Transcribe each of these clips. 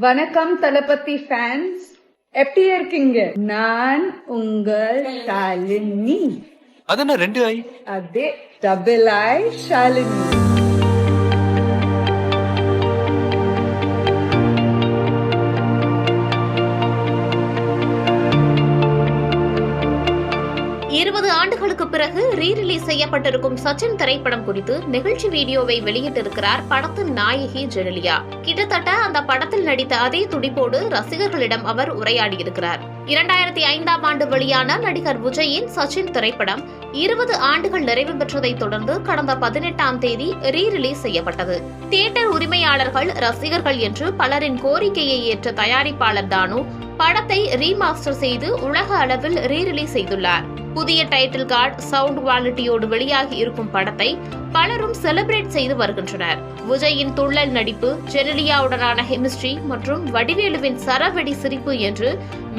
வணக்கம் தளபதி ஃபேன்ஸ், எப்படி இருக்கீங்க? நான் உங்கள் ஷாலினி. அதென்ன 2 ஐ? அதே டபுள் ஐ ஷாலினி. ஆண்டுகளுக்கு பிறகு ரீ-ரிலீஸ் செய்யப்பட்டிருக்கும் சச்சின் திரைப்படம் குறித்து நிகழ்ச்சி வீடியோவை வெளியிட்டிருக்கிறார் படத்தின் நாயகி ஜெனிலியா. கிட்டத்தட்ட அந்த படத்தில் நடித்த அதே துடிப்போடு ரசிகர்களிடம் அவர் உரையாடியிருக்கிறார். 2005ஆம் ஆண்டு வெளியான நடிகர் விஜயின் சச்சின் திரைப்படம் 20 ஆண்டுகள் நிறைவு பெற்றதை தொடர்ந்து கடந்த 18ஆம் தேதி ரீ-ரிலீஸ் செய்யப்பட்டது. தியேட்டர் உரிமையாளர்கள், ரசிகர்கள் என்று பலரின் கோரிக்கையை ஏற்ற தயாரிப்பாளர் தானு படத்தை ரீமாஸ்டர் செய்து உலக அளவில் ரீ-ரிலீஸ் செய்துள்ளார். புதிய டைட்டில் கார்டு, சவுண்ட் குவாலிட்டியோடு வெளியாகி இருக்கும் படத்தை பலரும் செலிப்ரேட் செய்து வருகின்றனர். விஜயின் துள்ளல் நடிப்பு, ஜெனிலியாவுடனான கெமிஸ்ட்ரி மற்றும் வடிவேலுவின் சரவெடி சிரிப்பு என்று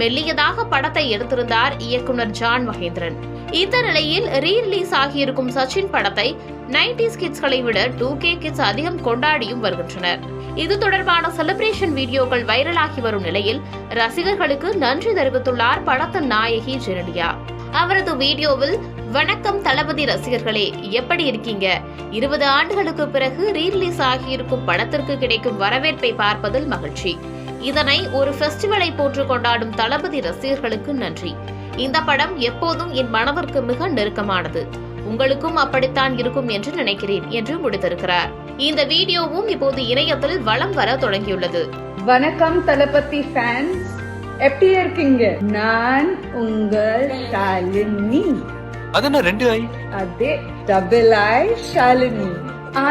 மெல்லியதாக படத்தை எடுத்திருந்தார் இயக்குனர் ஜான் மகேந்திரன். இந்த நிலையில் ரீ-ரிலீஸ் ஆகியிருக்கும் சச்சின் படத்தை 90s கிட்ஸ்களை விட 2K கிட்ஸ் அதிகம் கொண்டாடியும் வருகின்றனர். இது தொடர்பான செலிப்ரேஷன் வீடியோக்கள் வைரலாகி வரும் நிலையில் ரசிகர்களுக்கு நன்றி தெரிவித்துள்ளார் படத்தின் நாயகி ஜெனிலியா. அவரது வீடியோவில், வணக்கம் தளபதி ரசிகர்களே, எப்படி இருக்கீங்க? 20 ஆண்டுகளுக்கு பிறகு ரீ-ரிலீஸ் ஆகியிருக்கும் படத்திற்கு கிடைக்கும் வரவேற்பை பார்ப்பதில் மகிழ்ச்சி. இதனை ஒரு ஃபெஸ்டிவலை போன்று கொண்டாடும் தளபதி ரசிகர்களுக்கு நன்றி. இந்த படம் எப்போதும் என் மனதிற்கு மிக நெருக்கமானது. உங்களுக்கும் அப்படித்தான் இருக்கும் என்று நினைக்கிறேன் என்று முடித்திருக்கிறார். இந்த வீடியோவும் இப்போது இணையத்தில் வலம் வர தொடங்கியுள்ளது. வணக்கம் தளபதி ஃபேன்ஸ், எப்படி இருக்கீங்க? நான் உங்கள் ஷாலினி. அதென்ன 2 ஐ? அதே double I Shalini.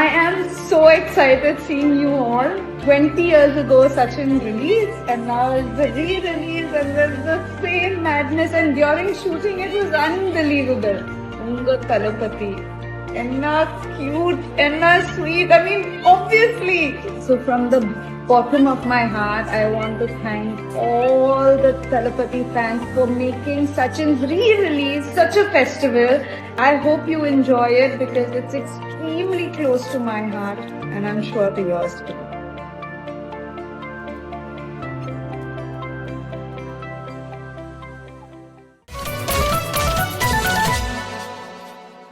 I am so excited seeing you all. 20 years ago Sachin released and now it's the re-release and there's the same madness, and during shooting it was unbelievable. Unga Talapati. Enna cute, enna sweet. I mean, obviously. So from the bottom of my heart, I want to thank all the Talapati fans for making Sachin's re-release such a festival. I hope you enjoy it because it's extremely close to my heart and I'm sure to yours too.